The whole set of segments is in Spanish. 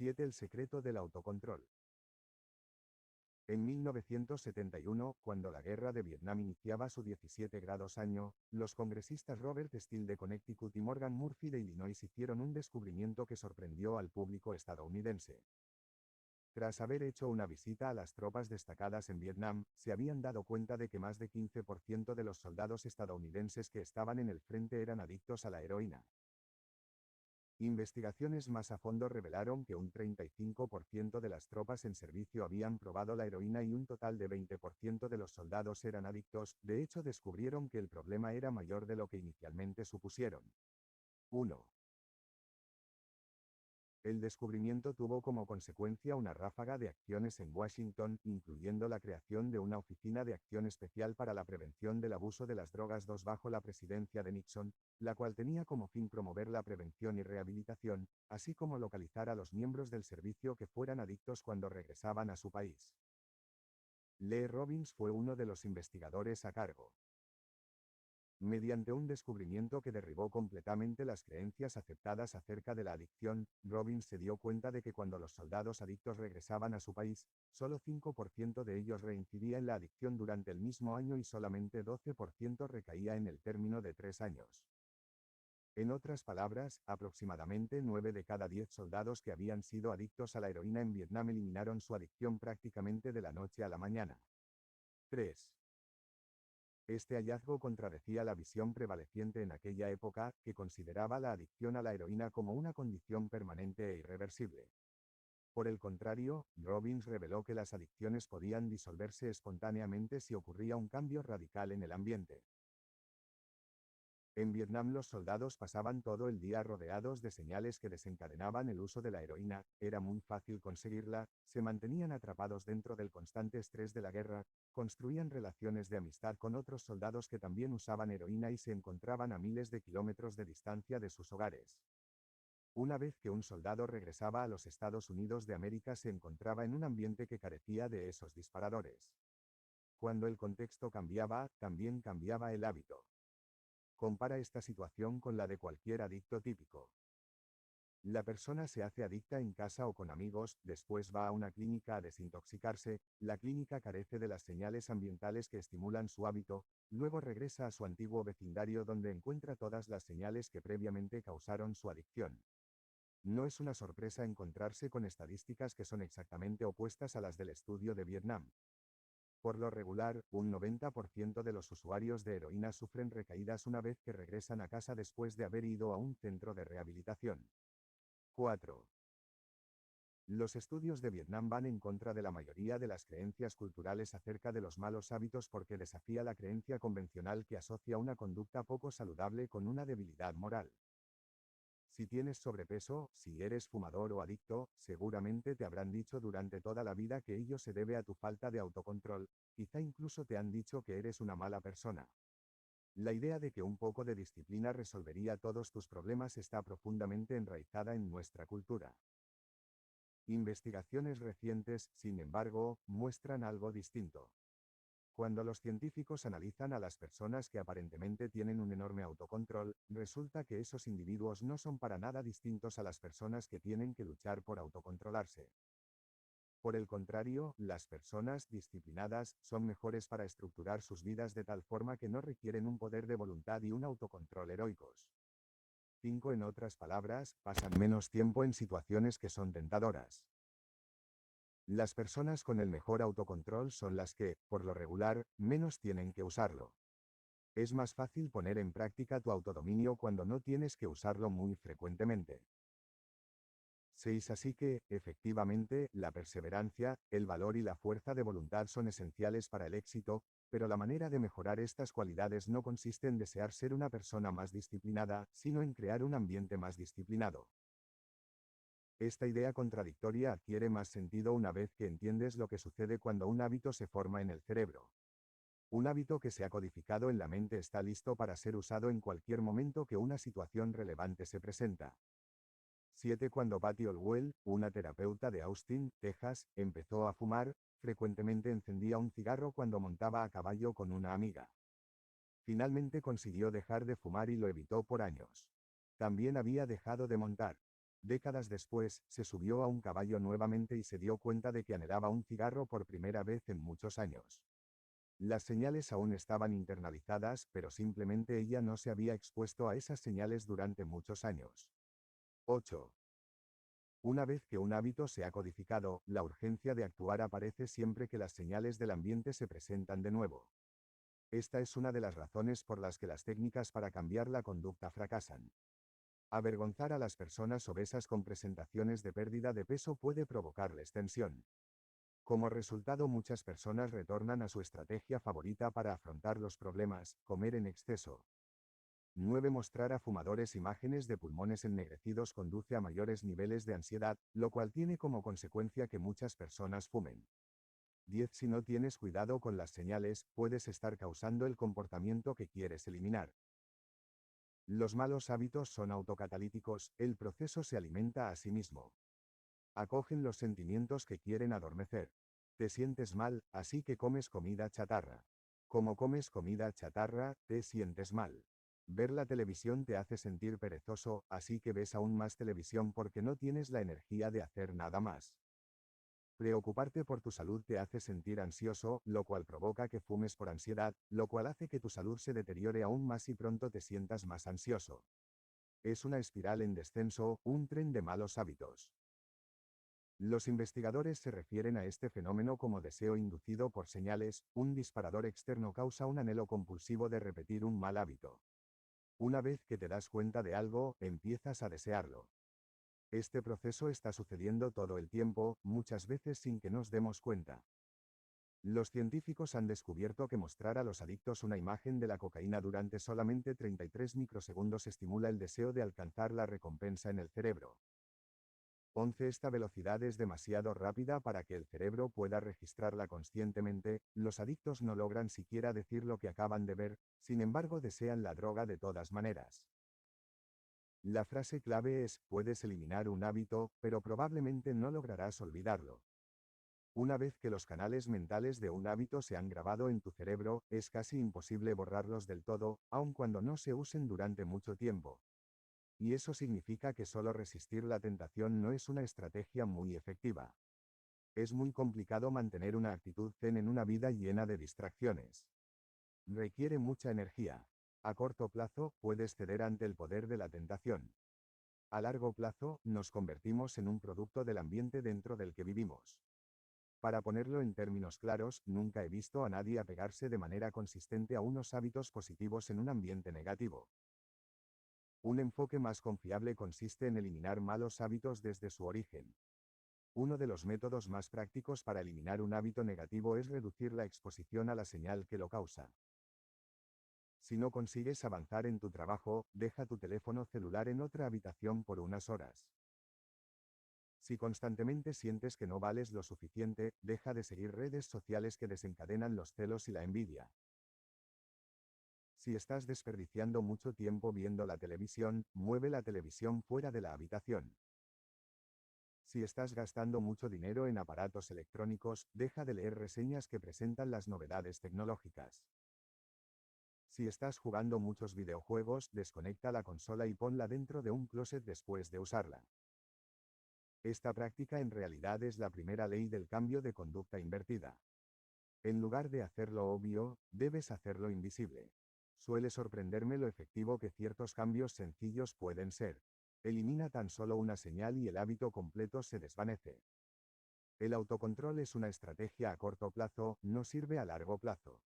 7. El secreto del autocontrol. En 1971, cuando la guerra de Vietnam iniciaba su 17 grados año, los congresistas Robert Steele de Connecticut y Morgan Murphy de Illinois hicieron un descubrimiento que sorprendió al público estadounidense. Tras haber hecho una visita a las tropas destacadas en Vietnam, se habían dado cuenta de que más de 15% de los soldados estadounidenses que estaban en el frente eran adictos a la heroína. Investigaciones más a fondo revelaron que un 35% de las tropas en servicio habían probado la heroína y un total de 20% de los soldados eran adictos. De hecho, descubrieron que el problema era mayor de lo que inicialmente supusieron. 1. El descubrimiento tuvo como consecuencia una ráfaga de acciones en Washington, incluyendo la creación de una oficina de acción especial para la prevención del abuso de las drogas 2 bajo la presidencia de Nixon, la cual tenía como fin promover la prevención y rehabilitación, así como localizar a los miembros del servicio que fueran adictos cuando regresaban a su país. Lee Robbins fue uno de los investigadores a cargo. Mediante un descubrimiento que derribó completamente las creencias aceptadas acerca de la adicción, Robbins se dio cuenta de que cuando los soldados adictos regresaban a su país, solo 5% de ellos reincidía en la adicción durante el mismo año y solamente 12% recaía en el término de 3 años. En otras palabras, aproximadamente 9 de cada 10 soldados que habían sido adictos a la heroína en Vietnam eliminaron su adicción prácticamente de la noche a la mañana. 3. Este hallazgo contradecía la visión prevaleciente en aquella época, que consideraba la adicción a la heroína como una condición permanente e irreversible. Por el contrario, Robbins reveló que las adicciones podían disolverse espontáneamente si ocurría un cambio radical en el ambiente. En Vietnam los soldados pasaban todo el día rodeados de señales que desencadenaban el uso de la heroína, era muy fácil conseguirla, se mantenían atrapados dentro del constante estrés de la guerra, construían relaciones de amistad con otros soldados que también usaban heroína y se encontraban a miles de kilómetros de distancia de sus hogares. Una vez que un soldado regresaba a los Estados Unidos de América se encontraba en un ambiente que carecía de esos disparadores. Cuando el contexto cambiaba, también cambiaba el hábito. Compara esta situación con la de cualquier adicto típico. La persona se hace adicta en casa o con amigos, después va a una clínica a desintoxicarse, la clínica carece de las señales ambientales que estimulan su hábito, luego regresa a su antiguo vecindario donde encuentra todas las señales que previamente causaron su adicción. No es una sorpresa encontrarse con estadísticas que son exactamente opuestas a las del estudio de Vietnam. Por lo regular, un 90% de los usuarios de heroína sufren recaídas una vez que regresan a casa después de haber ido a un centro de rehabilitación. 4. Los estudios de Vietnam van en contra de la mayoría de las creencias culturales acerca de los malos hábitos porque desafía la creencia convencional que asocia una conducta poco saludable con una debilidad moral. Si tienes sobrepeso, si eres fumador o adicto, seguramente te habrán dicho durante toda la vida que ello se debe a tu falta de autocontrol, quizá incluso te han dicho que eres una mala persona. La idea de que un poco de disciplina resolvería todos tus problemas está profundamente enraizada en nuestra cultura. Investigaciones recientes, sin embargo, muestran algo distinto. Cuando los científicos analizan a las personas que aparentemente tienen un enorme autocontrol, resulta que esos individuos no son para nada distintos a las personas que tienen que luchar por autocontrolarse. Por el contrario, las personas disciplinadas son mejores para estructurar sus vidas de tal forma que no requieren un poder de voluntad y un autocontrol heroicos. 5. En otras palabras, pasan menos tiempo en situaciones que son tentadoras. Las personas con el mejor autocontrol son las que, por lo regular, menos tienen que usarlo. Es más fácil poner en práctica tu autodominio cuando no tienes que usarlo muy frecuentemente. 6. Así que, efectivamente, la perseverancia, el valor y la fuerza de voluntad son esenciales para el éxito, pero la manera de mejorar estas cualidades no consiste en desear ser una persona más disciplinada, sino en crear un ambiente más disciplinado. Esta idea contradictoria adquiere más sentido una vez que entiendes lo que sucede cuando un hábito se forma en el cerebro. Un hábito que se ha codificado en la mente está listo para ser usado en cualquier momento que una situación relevante se presenta. 7. Cuando Patty Olwell, una terapeuta de Austin, Texas, empezó a fumar, frecuentemente encendía un cigarro cuando montaba a caballo con una amiga. Finalmente consiguió dejar de fumar y lo evitó por años. También había dejado de montar. Décadas después, se subió a un caballo nuevamente y se dio cuenta de que anhelaba un cigarro por primera vez en muchos años. Las señales aún estaban internalizadas, pero simplemente ella no se había expuesto a esas señales durante muchos años. 8. Una vez que un hábito se ha codificado, la urgencia de actuar aparece siempre que las señales del ambiente se presentan de nuevo. Esta es una de las razones por las que las técnicas para cambiar la conducta fracasan. Avergonzar a las personas obesas con presentaciones de pérdida de peso puede provocarles tensión. Como resultado, muchas personas retornan a su estrategia favorita para afrontar los problemas: comer en exceso. 9. Mostrar a fumadores imágenes de pulmones ennegrecidos conduce a mayores niveles de ansiedad, lo cual tiene como consecuencia que muchas personas fumen. 10. Si no tienes cuidado con las señales, puedes estar causando el comportamiento que quieres eliminar. Los malos hábitos son autocatalíticos, el proceso se alimenta a sí mismo. Acogen los sentimientos que quieren adormecer. Te sientes mal, así que comes comida chatarra. Como comes comida chatarra, te sientes mal. Ver la televisión te hace sentir perezoso, así que ves aún más televisión porque no tienes la energía de hacer nada más. Preocuparte por tu salud te hace sentir ansioso, lo cual provoca que fumes por ansiedad, lo cual hace que tu salud se deteriore aún más y pronto te sientas más ansioso. Es una espiral en descenso, un tren de malos hábitos. Los investigadores se refieren a este fenómeno como deseo inducido por señales. Un disparador externo causa un anhelo compulsivo de repetir un mal hábito. Una vez que te das cuenta de algo, empiezas a desearlo. Este proceso está sucediendo todo el tiempo, muchas veces sin que nos demos cuenta. Los científicos han descubierto que mostrar a los adictos una imagen de la cocaína durante solamente 33 microsegundos estimula el deseo de alcanzar la recompensa en el cerebro. 11. Esta velocidad es demasiado rápida para que el cerebro pueda registrarla conscientemente. Los adictos no logran siquiera decir lo que acaban de ver, sin embargo desean la droga de todas maneras. La frase clave es: puedes eliminar un hábito, pero probablemente no lograrás olvidarlo. Una vez que los canales mentales de un hábito se han grabado en tu cerebro, es casi imposible borrarlos del todo, aun cuando no se usen durante mucho tiempo. Y eso significa que solo resistir la tentación no es una estrategia muy efectiva. Es muy complicado mantener una actitud zen en una vida llena de distracciones. Requiere mucha energía. A corto plazo, puedes ceder ante el poder de la tentación. A largo plazo, nos convertimos en un producto del ambiente dentro del que vivimos. Para ponerlo en términos claros, nunca he visto a nadie apegarse de manera consistente a unos hábitos positivos en un ambiente negativo. Un enfoque más confiable consiste en eliminar malos hábitos desde su origen. Uno de los métodos más prácticos para eliminar un hábito negativo es reducir la exposición a la señal que lo causa. Si no consigues avanzar en tu trabajo, deja tu teléfono celular en otra habitación por unas horas. Si constantemente sientes que no vales lo suficiente, deja de seguir redes sociales que desencadenan los celos y la envidia. Si estás desperdiciando mucho tiempo viendo la televisión, mueve la televisión fuera de la habitación. Si estás gastando mucho dinero en aparatos electrónicos, deja de leer reseñas que presentan las novedades tecnológicas. Si estás jugando muchos videojuegos, desconecta la consola y ponla dentro de un closet después de usarla. Esta práctica en realidad es la primera ley del cambio de conducta invertida. En lugar de hacerlo obvio, debes hacerlo invisible. Suele sorprenderme lo efectivo que ciertos cambios sencillos pueden ser. Elimina tan solo una señal y el hábito completo se desvanece. El autocontrol es una estrategia a corto plazo, no sirve a largo plazo.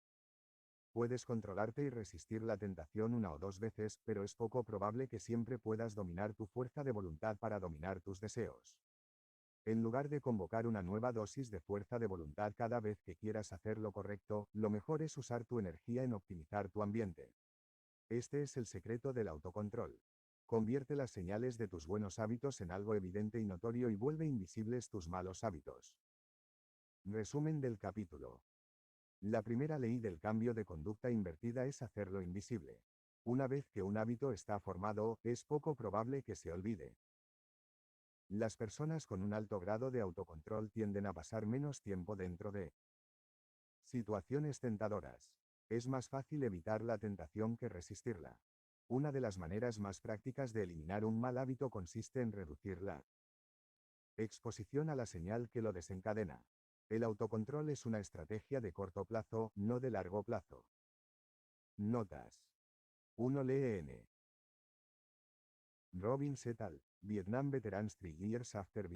Puedes controlarte y resistir la tentación una o dos veces, pero es poco probable que siempre puedas dominar tu fuerza de voluntad para dominar tus deseos. En lugar de convocar una nueva dosis de fuerza de voluntad cada vez que quieras hacer lo correcto, lo mejor es usar tu energía en optimizar tu ambiente. Este es el secreto del autocontrol. Convierte las señales de tus buenos hábitos en algo evidente y notorio y vuelve invisibles tus malos hábitos. Resumen del capítulo. La primera ley del cambio de conducta invertida es hacerlo invisible. Una vez que un hábito está formado, es poco probable que se olvide. Las personas con un alto grado de autocontrol tienden a pasar menos tiempo dentro de situaciones tentadoras. Es más fácil evitar la tentación que resistirla. Una de las maneras más prácticas de eliminar un mal hábito consiste en reducir la exposición a la señal que lo desencadena. El autocontrol es una estrategia de corto plazo, no de largo plazo. Notas. 1. Lee N. Robbins et al. Vietnam Veterans 3 Years After.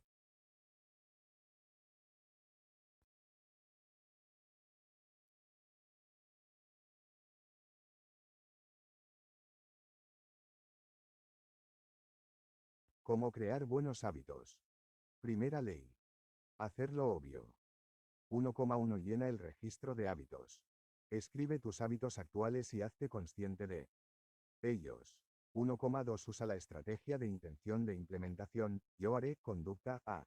Cómo crear buenos hábitos. Primera ley. Hacerlo obvio. 1,1 Llena el registro de hábitos. Escribe tus hábitos actuales y hazte consciente de ellos. 1,2 Usa la estrategia de intención de implementación. Yo haré conducta a.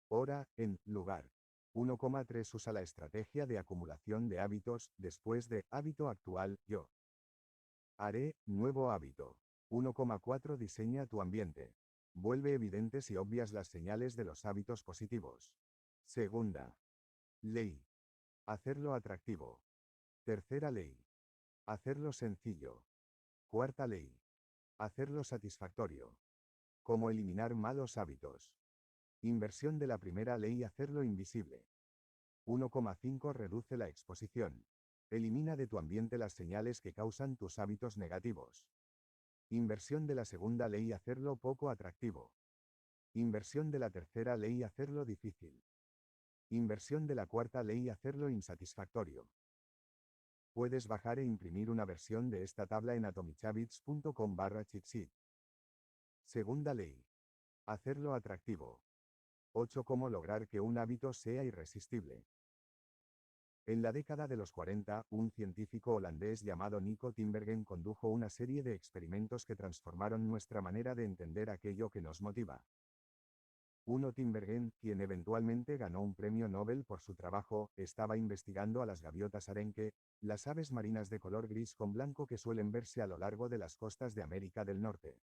Hora, en, lugar. 1,3 Usa la estrategia de acumulación de hábitos. Después de hábito actual, yo haré nuevo hábito. 1,4 Diseña tu ambiente. Vuelve evidentes y obvias las señales de los hábitos positivos. Segunda ley. Hacerlo atractivo. Tercera ley. Hacerlo sencillo. Cuarta ley. Hacerlo satisfactorio. Cómo eliminar malos hábitos. Inversión de la primera ley. Hacerlo invisible. 1,5 Reduce la exposición. Elimina de tu ambiente las señales que causan tus hábitos negativos. Inversión de la segunda ley. Hacerlo poco atractivo. Inversión de la tercera ley. Hacerlo difícil. Inversión de la cuarta ley. Hacerlo insatisfactorio. Puedes bajar e imprimir una versión de esta tabla en atomichabits.com/cheat sheet. Segunda ley. Hacerlo atractivo. 8 Cómo lograr que un hábito sea irresistible. En la década de los 40, un científico holandés llamado Nico Tinbergen condujo una serie de experimentos que transformaron nuestra manera de entender aquello que nos motiva. 1 Tinbergen, quien eventualmente ganó un premio Nobel por su trabajo, estaba investigando a las gaviotas arenque, las aves marinas de color gris con blanco que suelen verse a lo largo de las costas de América del Norte.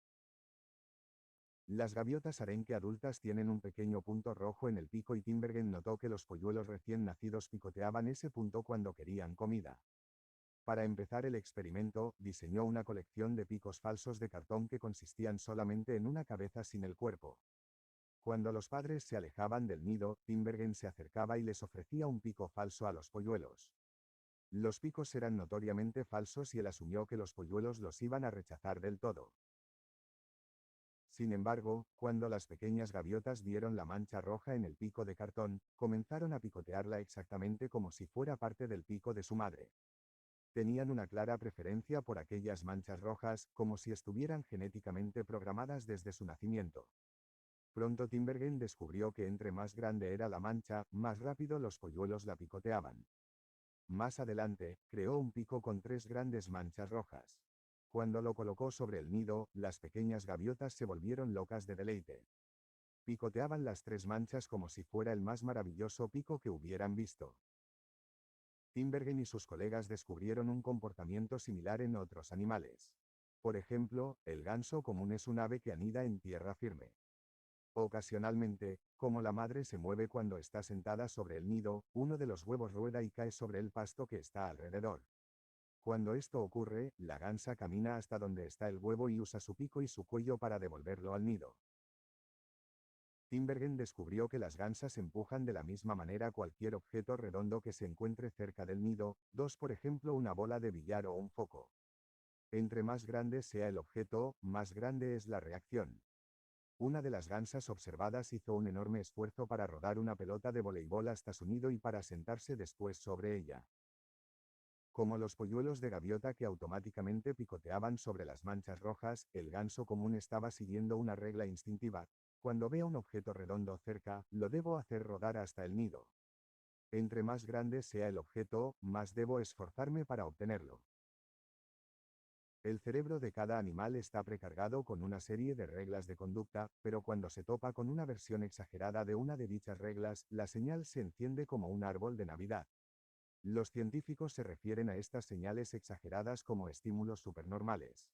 Las gaviotas arenque adultas tienen un pequeño punto rojo en el pico y Tinbergen notó que los polluelos recién nacidos picoteaban ese punto cuando querían comida. Para empezar el experimento, diseñó una colección de picos falsos de cartón que consistían solamente en una cabeza sin el cuerpo. Cuando los padres se alejaban del nido, Tinbergen se acercaba y les ofrecía un pico falso a los polluelos. Los picos eran notoriamente falsos y él asumió que los polluelos los iban a rechazar del todo. Sin embargo, cuando las pequeñas gaviotas vieron la mancha roja en el pico de cartón, comenzaron a picotearla exactamente como si fuera parte del pico de su madre. Tenían una clara preferencia por aquellas manchas rojas, como si estuvieran genéticamente programadas desde su nacimiento. Pronto Tinbergen descubrió que entre más grande era la mancha, más rápido los polluelos la picoteaban. Más adelante, creó un pico con 3 grandes manchas rojas. Cuando lo colocó sobre el nido, las pequeñas gaviotas se volvieron locas de deleite. Picoteaban las 3 manchas como si fuera el más maravilloso pico que hubieran visto. Tinbergen y sus colegas descubrieron un comportamiento similar en otros animales. Por ejemplo, el ganso común es un ave que anida en tierra firme. Ocasionalmente, como la madre se mueve cuando está sentada sobre el nido, uno de los huevos rueda y cae sobre el pasto que está alrededor. Cuando esto ocurre, la gansa camina hasta donde está el huevo y usa su pico y su cuello para devolverlo al nido. Tinbergen descubrió que las gansas empujan de la misma manera cualquier objeto redondo que se encuentre cerca del nido, por ejemplo una bola de billar o un foco. Entre más grande sea el objeto, más grande es la reacción. Una de las gansas observadas hizo un enorme esfuerzo para rodar una pelota de voleibol hasta su nido y para sentarse después sobre ella. Como los polluelos de gaviota que automáticamente picoteaban sobre las manchas rojas, el ganso común estaba siguiendo una regla instintiva. Cuando vea un objeto redondo cerca, lo debo hacer rodar hasta el nido. Entre más grande sea el objeto, más debo esforzarme para obtenerlo. El cerebro de cada animal está precargado con una serie de reglas de conducta, pero cuando se topa con una versión exagerada de una de dichas reglas, la señal se enciende como un árbol de Navidad. Los científicos se refieren a estas señales exageradas como estímulos supernormales.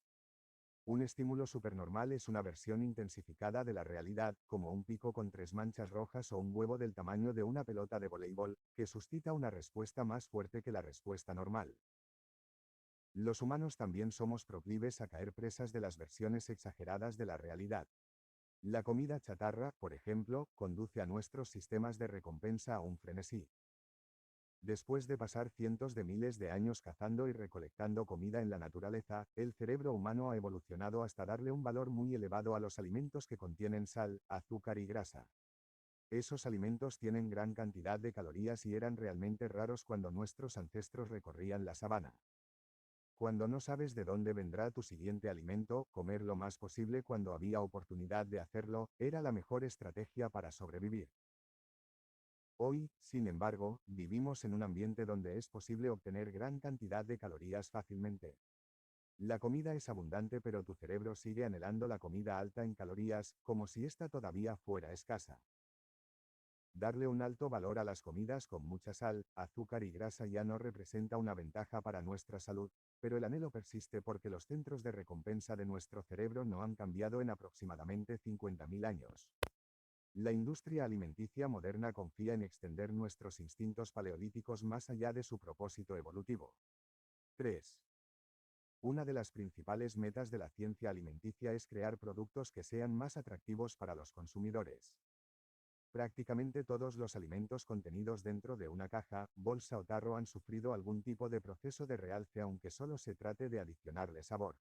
Un estímulo supernormal es una versión intensificada de la realidad, como un pico con 3 manchas rojas o un huevo del tamaño de una pelota de voleibol, que suscita una respuesta más fuerte que la respuesta normal. Los humanos también somos proclives a caer presas de las versiones exageradas de la realidad. La comida chatarra, por ejemplo, conduce a nuestros sistemas de recompensa a un frenesí. Después de pasar cientos de miles de años cazando y recolectando comida en la naturaleza, el cerebro humano ha evolucionado hasta darle un valor muy elevado a los alimentos que contienen sal, azúcar y grasa. Esos alimentos tienen gran cantidad de calorías y eran realmente raros cuando nuestros ancestros recorrían la sabana. Cuando no sabes de dónde vendrá tu siguiente alimento, comer lo más posible cuando había oportunidad de hacerlo, era la mejor estrategia para sobrevivir. Hoy, sin embargo, vivimos en un ambiente donde es posible obtener gran cantidad de calorías fácilmente. La comida es abundante, pero tu cerebro sigue anhelando la comida alta en calorías, como si ésta todavía fuera escasa. Darle un alto valor a las comidas con mucha sal, azúcar y grasa ya no representa una ventaja para nuestra salud, pero el anhelo persiste porque los centros de recompensa de nuestro cerebro no han cambiado en aproximadamente 50.000 años. La industria alimenticia moderna confía en extender nuestros instintos paleolíticos más allá de su propósito evolutivo. 3. Una de las principales metas de la ciencia alimenticia es crear productos que sean más atractivos para los consumidores. Prácticamente todos los alimentos contenidos dentro de una caja, bolsa o tarro han sufrido algún tipo de proceso de realce, aunque solo se trate de adicionarle sabor.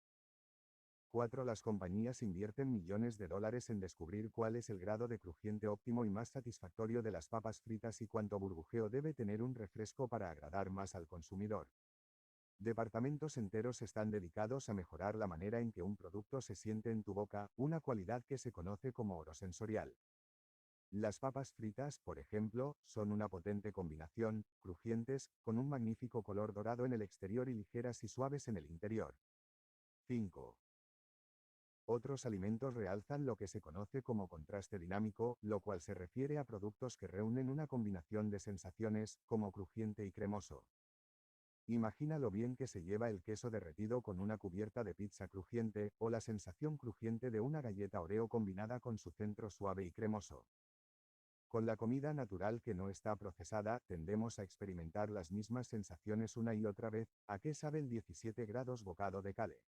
4. Las compañías invierten millones de dólares en descubrir cuál es el grado de crujiente óptimo y más satisfactorio de las papas fritas y cuánto burbujeo debe tener un refresco para agradar más al consumidor. Departamentos enteros están dedicados a mejorar la manera en que un producto se siente en tu boca, una cualidad que se conoce como orosensorial. Las papas fritas, por ejemplo, son una potente combinación, crujientes, con un magnífico color dorado en el exterior y ligeras y suaves en el interior. 5. Otros alimentos realzan lo que se conoce como contraste dinámico, lo cual se refiere a productos que reúnen una combinación de sensaciones, como crujiente y cremoso. Imagina lo bien que se lleva el queso derretido con una cubierta de pizza crujiente, o la sensación crujiente de una galleta Oreo combinada con su centro suave y cremoso. Con la comida natural que no está procesada, tendemos a experimentar las mismas sensaciones una y otra vez. ¿A qué sabe el 17 grados bocado de cale?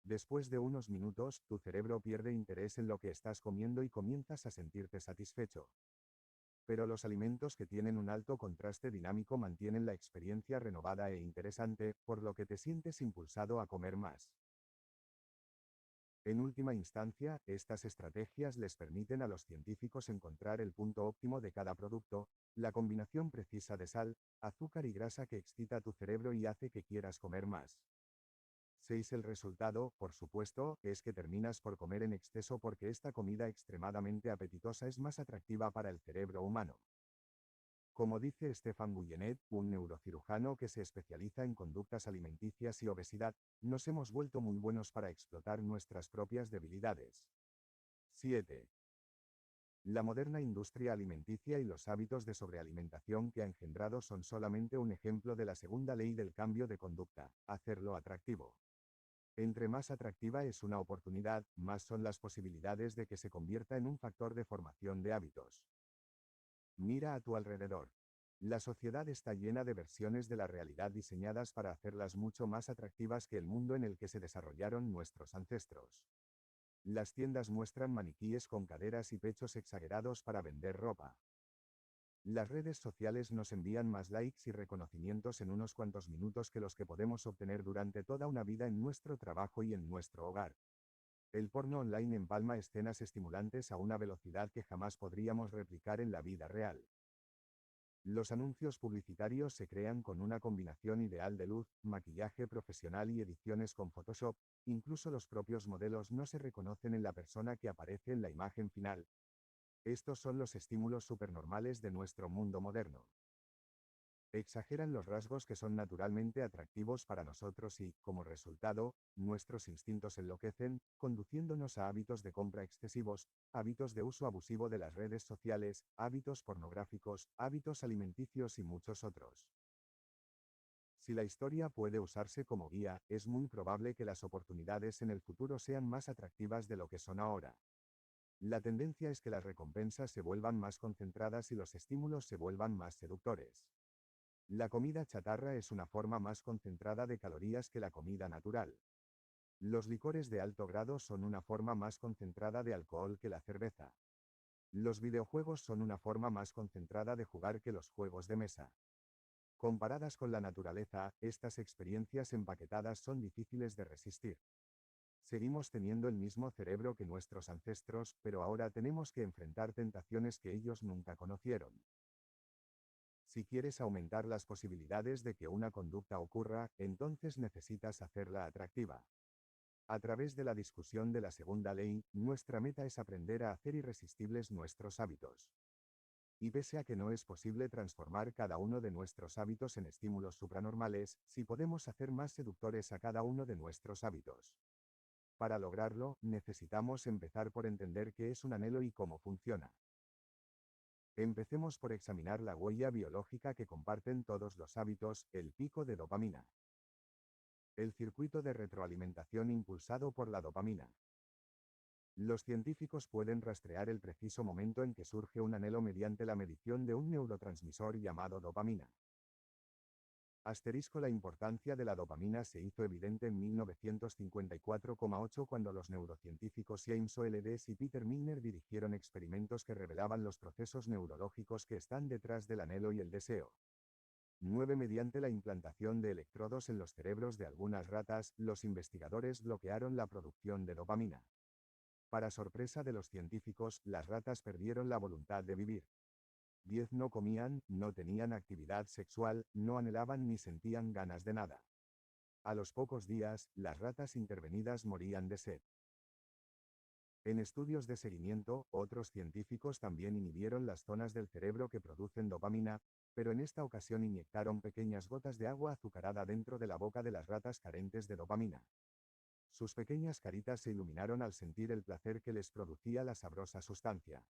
Después de unos minutos, tu cerebro pierde interés en lo que estás comiendo y comienzas a sentirte satisfecho. Pero los alimentos que tienen un alto contraste dinámico mantienen la experiencia renovada e interesante, por lo que te sientes impulsado a comer más. En última instancia, estas estrategias les permiten a los científicos encontrar el punto óptimo de cada producto, la combinación precisa de sal, azúcar y grasa que excita tu cerebro y hace que quieras comer más. 6. El resultado, por supuesto, es que terminas por comer en exceso porque esta comida extremadamente apetitosa es más atractiva para el cerebro humano. Como dice Stefan Guyenet, un neurocirujano que se especializa en conductas alimenticias y obesidad, nos hemos vuelto muy buenos para explotar nuestras propias debilidades. 7. La moderna industria alimenticia y los hábitos de sobrealimentación que ha engendrado son solamente un ejemplo de la segunda ley del cambio de conducta: hacerlo atractivo. Entre más atractiva es una oportunidad, más son las posibilidades de que se convierta en un factor de formación de hábitos. Mira a tu alrededor. La sociedad está llena de versiones de la realidad diseñadas para hacerlas mucho más atractivas que el mundo en el que se desarrollaron nuestros ancestros. Las tiendas muestran maniquíes con caderas y pechos exagerados para vender ropa. Las redes sociales nos envían más likes y reconocimientos en unos cuantos minutos que los que podemos obtener durante toda una vida en nuestro trabajo y en nuestro hogar. El porno online empalma escenas estimulantes a una velocidad que jamás podríamos replicar en la vida real. Los anuncios publicitarios se crean con una combinación ideal de luz, maquillaje profesional y ediciones con Photoshop. Incluso los propios modelos no se reconocen en la persona que aparece en la imagen final. Estos son los estímulos supernormales de nuestro mundo moderno. Exageran los rasgos que son naturalmente atractivos para nosotros y, como resultado, nuestros instintos enloquecen, conduciéndonos a hábitos de compra excesivos, hábitos de uso abusivo de las redes sociales, hábitos pornográficos, hábitos alimenticios y muchos otros. Si la historia puede usarse como guía, es muy probable que las oportunidades en el futuro sean más atractivas de lo que son ahora. La tendencia es que las recompensas se vuelvan más concentradas y los estímulos se vuelvan más seductores. La comida chatarra es una forma más concentrada de calorías que la comida natural. Los licores de alto grado son una forma más concentrada de alcohol que la cerveza. Los videojuegos son una forma más concentrada de jugar que los juegos de mesa. Comparadas con la naturaleza, estas experiencias empaquetadas son difíciles de resistir. Seguimos teniendo el mismo cerebro que nuestros ancestros, pero ahora tenemos que enfrentar tentaciones que ellos nunca conocieron. Si quieres aumentar las posibilidades de que una conducta ocurra, entonces necesitas hacerla atractiva. A través de la discusión de la segunda ley, nuestra meta es aprender a hacer irresistibles nuestros hábitos. Y pese a que no es posible transformar cada uno de nuestros hábitos en estímulos supranormales, sí podemos hacer más seductores a cada uno de nuestros hábitos. Para lograrlo, necesitamos empezar por entender qué es un anhelo y cómo funciona. Empecemos por examinar la huella biológica que comparten todos los hábitos, el pico de dopamina. El circuito de retroalimentación impulsado por la dopamina. Los científicos pueden rastrear el preciso momento en que surge un anhelo mediante la medición de un neurotransmisor llamado dopamina. La importancia de la dopamina se hizo evidente en 1954,8 cuando los neurocientíficos James Olds y Peter Milner dirigieron experimentos que revelaban los procesos neurológicos que están detrás del anhelo y el deseo. 9. Mediante la implantación de electrodos en los cerebros de algunas ratas, los investigadores bloquearon la producción de dopamina. Para sorpresa de los científicos, las ratas perdieron la voluntad de vivir. 10. No comían, no tenían actividad sexual, no anhelaban ni sentían ganas de nada. A los pocos días, las ratas intervenidas morían de sed. En estudios de seguimiento, otros científicos también inhibieron las zonas del cerebro que producen dopamina, pero en esta ocasión inyectaron pequeñas gotas de agua azucarada dentro de la boca de las ratas carentes de dopamina. Sus pequeñas caritas se iluminaron al sentir el placer que les producía la sabrosa sustancia.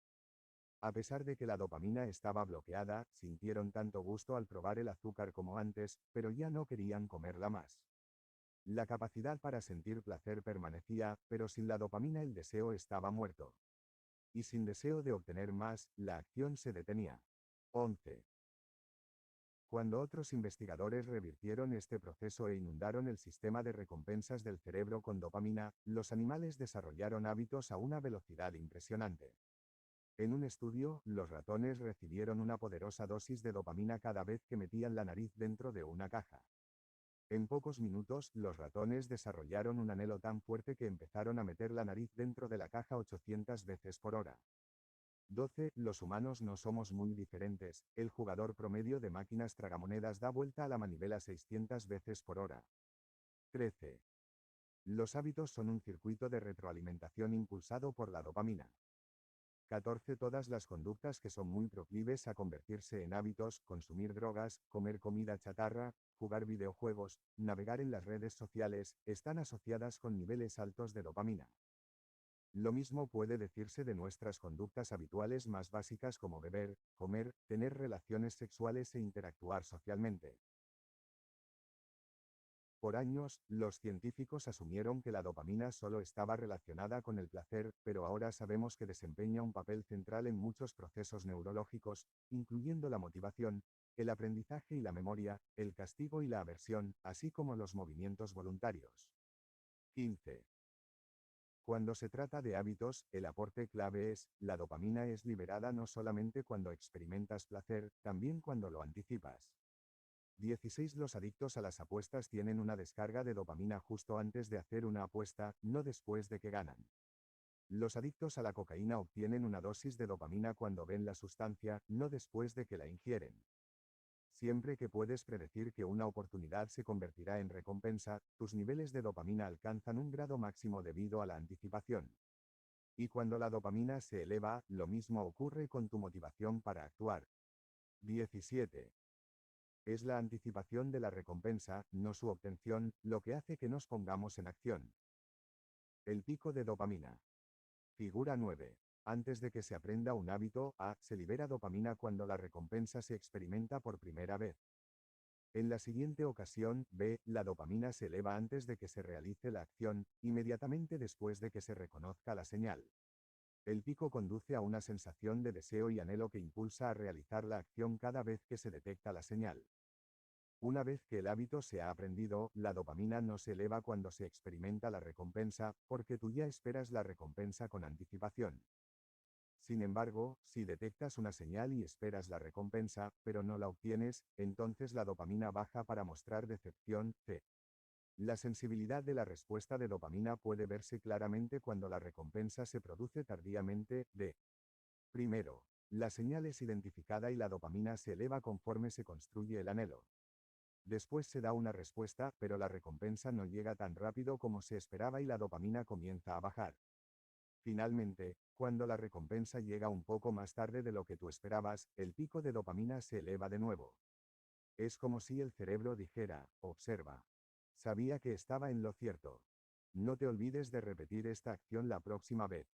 A pesar de que la dopamina estaba bloqueada, sintieron tanto gusto al probar el azúcar como antes, pero ya no querían comerla más. La capacidad para sentir placer permanecía, pero sin la dopamina el deseo estaba muerto. Y sin deseo de obtener más, la acción se detenía. 11. Cuando otros investigadores revirtieron este proceso e inundaron el sistema de recompensas del cerebro con dopamina, los animales desarrollaron hábitos a una velocidad impresionante. En un estudio, los ratones recibieron una poderosa dosis de dopamina cada vez que metían la nariz dentro de una caja. En pocos minutos, los ratones desarrollaron un anhelo tan fuerte que empezaron a meter la nariz dentro de la caja 800 veces por hora. 12. Los humanos no somos muy diferentes. El jugador promedio de máquinas tragamonedas da vuelta a la manivela 600 veces por hora. 13. Los hábitos son un circuito de retroalimentación impulsado por la dopamina. 14. Todas las conductas que son muy proclives a convertirse en hábitos, consumir drogas, comer comida chatarra, jugar videojuegos, navegar en las redes sociales, están asociadas con niveles altos de dopamina. Lo mismo puede decirse de nuestras conductas habituales más básicas como beber, comer, tener relaciones sexuales e interactuar socialmente. Por años, los científicos asumieron que la dopamina solo estaba relacionada con el placer, pero ahora sabemos que desempeña un papel central en muchos procesos neurológicos, incluyendo la motivación, el aprendizaje y la memoria, el castigo y la aversión, así como los movimientos voluntarios. 15. Cuando se trata de hábitos, el aporte clave es, la dopamina es liberada no solamente cuando experimentas placer, también cuando lo anticipas. 16. Los adictos a las apuestas tienen una descarga de dopamina justo antes de hacer una apuesta, no después de que ganan. Los adictos a la cocaína obtienen una dosis de dopamina cuando ven la sustancia, no después de que la ingieren. Siempre que puedes predecir que una oportunidad se convertirá en recompensa, tus niveles de dopamina alcanzan un grado máximo debido a la anticipación. Y cuando la dopamina se eleva, lo mismo ocurre con tu motivación para actuar. 17. Es la anticipación de la recompensa, no su obtención, lo que hace que nos pongamos en acción. El pico de dopamina. Figura 9. Antes de que se aprenda un hábito, se libera dopamina cuando la recompensa se experimenta por primera vez. En la siguiente ocasión, B, la dopamina se eleva antes de que se realice la acción, inmediatamente después de que se reconozca la señal. El pico conduce a una sensación de deseo y anhelo que impulsa a realizar la acción cada vez que se detecta la señal. Una vez que el hábito se ha aprendido, la dopamina no se eleva cuando se experimenta la recompensa, porque tú ya esperas la recompensa con anticipación. Sin embargo, si detectas una señal y esperas la recompensa, pero no la obtienes, entonces la dopamina baja para mostrar decepción. La sensibilidad de la respuesta de dopamina puede verse claramente cuando la recompensa se produce tardíamente. Primero, la señal es identificada y la dopamina se eleva conforme se construye el anhelo. Después se da una respuesta, pero la recompensa no llega tan rápido como se esperaba y la dopamina comienza a bajar. Finalmente, cuando la recompensa llega un poco más tarde de lo que tú esperabas, el pico de dopamina se eleva de nuevo. Es como si el cerebro dijera, observa. Sabía que estaba en lo cierto. No te olvides de repetir esta acción la próxima vez.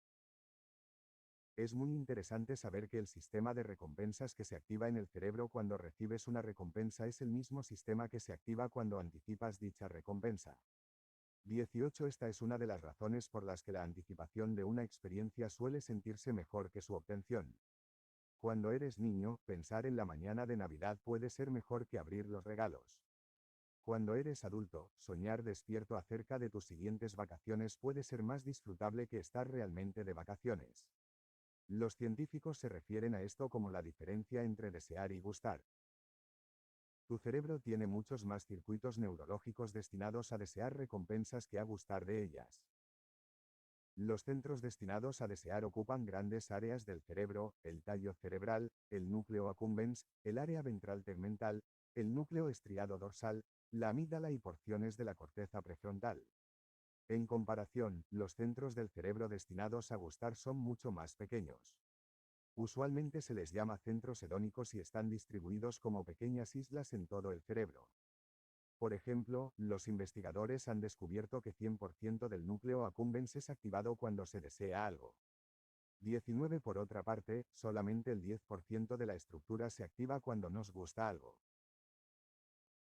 Es muy interesante saber que el sistema de recompensas que se activa en el cerebro cuando recibes una recompensa es el mismo sistema que se activa cuando anticipas dicha recompensa. 18. Esta es una de las razones por las que la anticipación de una experiencia suele sentirse mejor que su obtención. Cuando eres niño, pensar en la mañana de Navidad puede ser mejor que abrir los regalos. Cuando eres adulto, soñar despierto acerca de tus siguientes vacaciones puede ser más disfrutable que estar realmente de vacaciones. Los científicos se refieren a esto como la diferencia entre desear y gustar. Tu cerebro tiene muchos más circuitos neurológicos destinados a desear recompensas que a gustar de ellas. Los centros destinados a desear ocupan grandes áreas del cerebro: el tallo cerebral, el núcleo accumbens, el área ventral tegmental, el núcleo estriado dorsal, la amígdala y porciones de la corteza prefrontal. En comparación, los centros del cerebro destinados a gustar son mucho más pequeños. Usualmente se les llama centros hedónicos y están distribuidos como pequeñas islas en todo el cerebro. Por ejemplo, los investigadores han descubierto que 100% del núcleo accumbens es activado cuando se desea algo. 19. Por otra parte, solamente el 10% de la estructura se activa cuando nos gusta algo.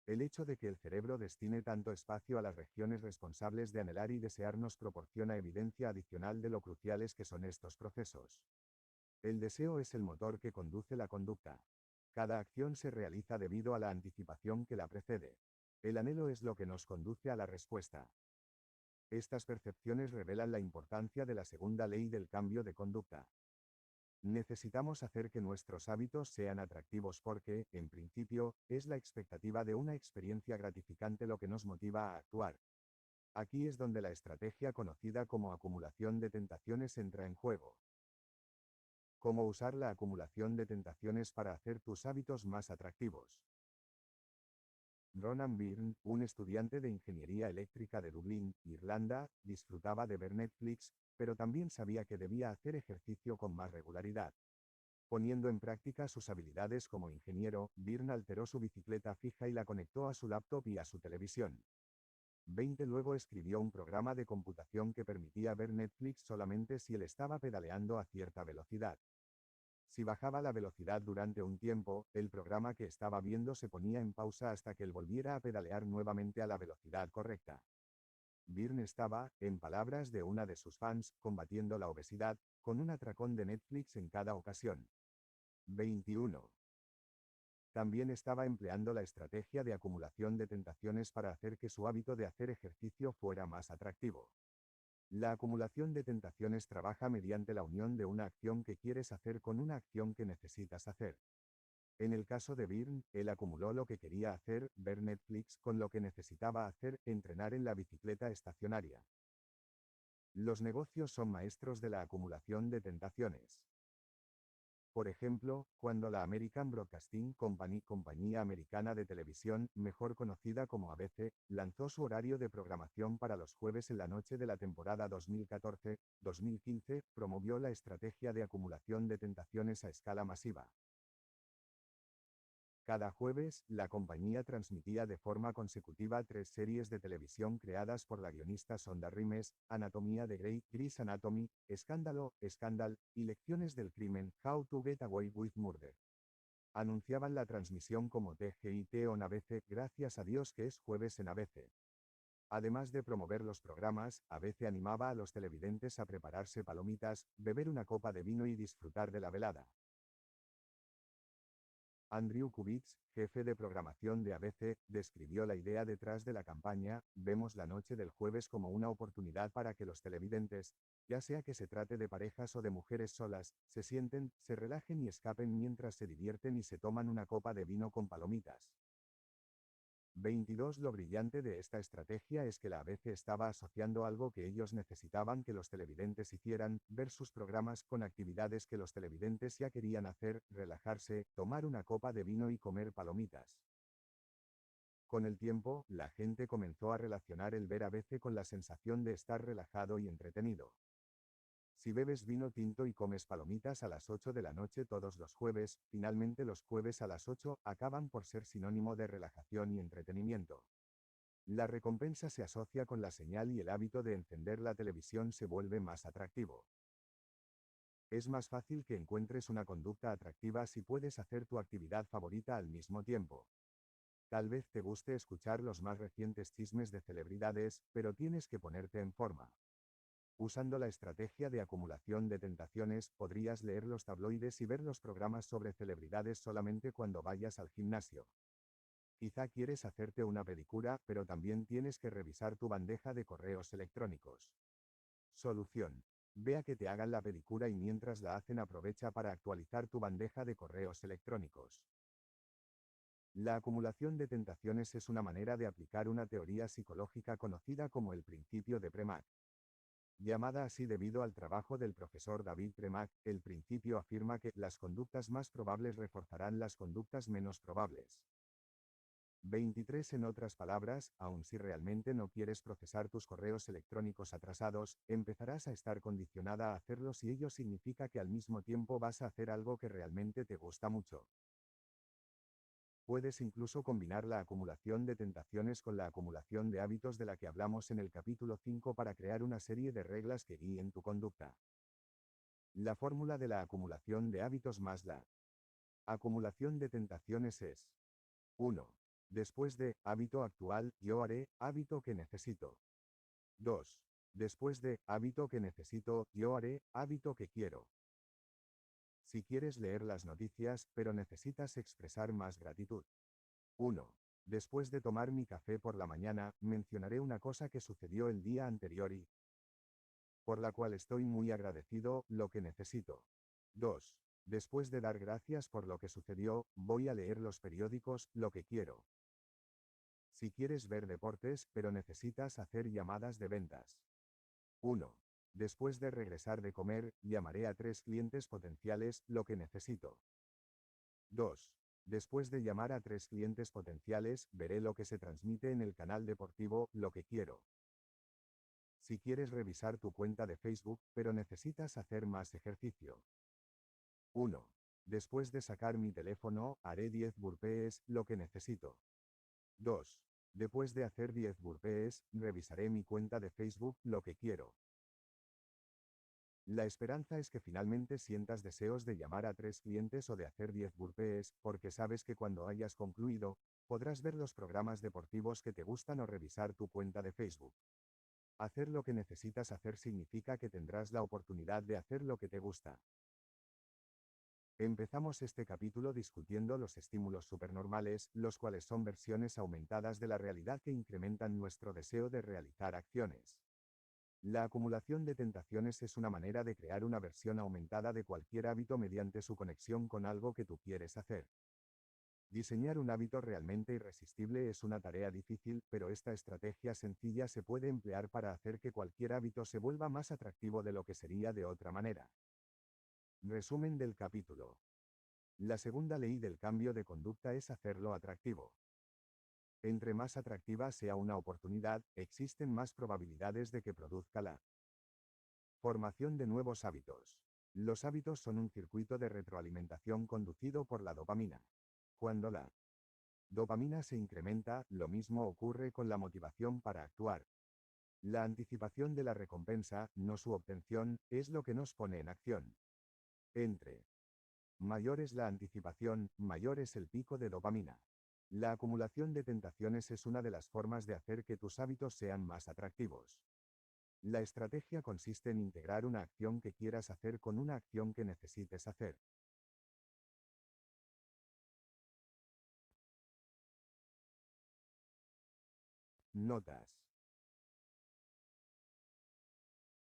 El hecho de que el cerebro destine tanto espacio a las regiones responsables de anhelar y desear nos proporciona evidencia adicional de lo cruciales que son estos procesos. El deseo es el motor que conduce la conducta. Cada acción se realiza debido a la anticipación que la precede. El anhelo es lo que nos conduce a la respuesta. Estas percepciones revelan la importancia de la segunda ley del cambio de conducta. Necesitamos hacer que nuestros hábitos sean atractivos porque, en principio, es la expectativa de una experiencia gratificante lo que nos motiva a actuar. Aquí es donde la estrategia conocida como acumulación de tentaciones entra en juego. ¿Cómo usar la acumulación de tentaciones para hacer tus hábitos más atractivos? Ronan Byrne, un estudiante de ingeniería eléctrica de Dublín, Irlanda, disfrutaba de ver Netflix, pero también sabía que debía hacer ejercicio con más regularidad. Poniendo en práctica sus habilidades como ingeniero, Byrne alteró su bicicleta fija y la conectó a su laptop y a su televisión. 20. Luego escribió un programa de computación que permitía ver Netflix solamente si él estaba pedaleando a cierta velocidad. Si bajaba la velocidad durante un tiempo, el programa que estaba viendo se ponía en pausa hasta que él volviera a pedalear nuevamente a la velocidad correcta. Byrne estaba, en palabras de una de sus fans, combatiendo la obesidad, con un atracón de Netflix en cada ocasión. 21. También estaba empleando la estrategia de acumulación de tentaciones para hacer que su hábito de hacer ejercicio fuera más atractivo. La acumulación de tentaciones trabaja mediante la unión de una acción que quieres hacer con una acción que necesitas hacer. En el caso de Byrne, él acumuló lo que quería hacer, ver Netflix, con lo que necesitaba hacer, entrenar en la bicicleta estacionaria. Los negocios son maestros de la acumulación de tentaciones. Por ejemplo, cuando la American Broadcasting Company, compañía americana de televisión, mejor conocida como ABC, lanzó su horario de programación para los jueves en la noche de la temporada 2014-2015, promovió la estrategia de acumulación de tentaciones a escala masiva. Cada jueves, la compañía transmitía de forma consecutiva 3 series de televisión creadas por la guionista Sonda Rhimes: Anatomía de Grey, Grey's Anatomy, Escándalo, Scandal, y Lecciones del Crimen, How to Get Away with Murder. Anunciaban la transmisión como TGIT on ABC, gracias a Dios que es jueves en ABC. Además de promover los programas, ABC animaba a los televidentes a prepararse palomitas, beber una copa de vino y disfrutar de la velada. Andrew Kubitz, jefe de programación de ABC, describió la idea detrás de la campaña. Vemos la noche del jueves como una oportunidad para que los televidentes, ya sea que se trate de parejas o de mujeres solas, se sienten, se relajen y escapen mientras se divierten y se toman una copa de vino con palomitas. 22. Lo brillante de esta estrategia es que la ABC estaba asociando algo que ellos necesitaban que los televidentes hicieran, ver sus programas con actividades que los televidentes ya querían hacer, relajarse, tomar una copa de vino y comer palomitas. Con el tiempo, la gente comenzó a relacionar el ver ABC con la sensación de estar relajado y entretenido. Si bebes vino tinto y comes palomitas a las 8 de la noche todos los jueves, finalmente los jueves a las 8 acaban por ser sinónimo de relajación y entretenimiento. La recompensa se asocia con la señal y el hábito de encender la televisión se vuelve más atractivo. Es más fácil que encuentres una conducta atractiva si puedes hacer tu actividad favorita al mismo tiempo. Tal vez te guste escuchar los más recientes chismes de celebridades, pero tienes que ponerte en forma. Usando la estrategia de acumulación de tentaciones, podrías leer los tabloides y ver los programas sobre celebridades solamente cuando vayas al gimnasio. Quizá quieres hacerte una pedicura, pero también tienes que revisar tu bandeja de correos electrónicos. Solución. Ve a que te hagan la pedicura y mientras la hacen aprovecha para actualizar tu bandeja de correos electrónicos. La acumulación de tentaciones es una manera de aplicar una teoría psicológica conocida como el principio de Premack. Llamada así debido al trabajo del profesor David Premack, el principio afirma que las conductas más probables reforzarán las conductas menos probables. 23. En otras palabras, aun si realmente no quieres procesar tus correos electrónicos atrasados, empezarás a estar condicionada a hacerlos y ello significa que al mismo tiempo vas a hacer algo que realmente te gusta mucho. Puedes incluso combinar la acumulación de tentaciones con la acumulación de hábitos de la que hablamos en el capítulo 5 para crear una serie de reglas que guíen tu conducta. La fórmula de la acumulación de hábitos más la acumulación de tentaciones es 1. Después de hábito actual, yo haré hábito que necesito. 2. Después de hábito que necesito, yo haré hábito que quiero. Si quieres leer las noticias, pero necesitas expresar más gratitud. 1. Después de tomar mi café por la mañana, mencionaré una cosa que sucedió el día anterior y por la cual estoy muy agradecido, lo que necesito. 2. Después de dar gracias por lo que sucedió, voy a leer los periódicos, lo que quiero. Si quieres ver deportes, pero necesitas hacer llamadas de ventas. 1. Después de regresar de comer, llamaré a 3 clientes potenciales, lo que necesito. 2. Después de llamar a 3 clientes potenciales, veré lo que se transmite en el canal deportivo, lo que quiero. Si quieres revisar tu cuenta de Facebook, pero necesitas hacer más ejercicio. 1. Después de sacar mi teléfono, haré 10 burpees, lo que necesito. 2. Después de hacer 10 burpees, revisaré mi cuenta de Facebook, lo que quiero. La esperanza es que finalmente sientas deseos de llamar a 3 clientes o de hacer 10 burpees, porque sabes que cuando hayas concluido, podrás ver los programas deportivos que te gustan o revisar tu cuenta de Facebook. Hacer lo que necesitas hacer significa que tendrás la oportunidad de hacer lo que te gusta. Empezamos este capítulo discutiendo los estímulos supernormales, los cuales son versiones aumentadas de la realidad que incrementan nuestro deseo de realizar acciones. La acumulación de tentaciones es una manera de crear una versión aumentada de cualquier hábito mediante su conexión con algo que tú quieres hacer. Diseñar un hábito realmente irresistible es una tarea difícil, pero esta estrategia sencilla se puede emplear para hacer que cualquier hábito se vuelva más atractivo de lo que sería de otra manera. Resumen del capítulo. La segunda ley del cambio de conducta es hacerlo atractivo. Entre más atractiva sea una oportunidad, existen más probabilidades de que produzca la formación de nuevos hábitos. Los hábitos son un circuito de retroalimentación conducido por la dopamina. Cuando la dopamina se incrementa, lo mismo ocurre con la motivación para actuar. La anticipación de la recompensa, no su obtención, es lo que nos pone en acción. Entre mayor es la anticipación, mayor es el pico de dopamina. La acumulación de tentaciones es una de las formas de hacer que tus hábitos sean más atractivos. La estrategia consiste en integrar una acción que quieras hacer con una acción que necesites hacer. Notas.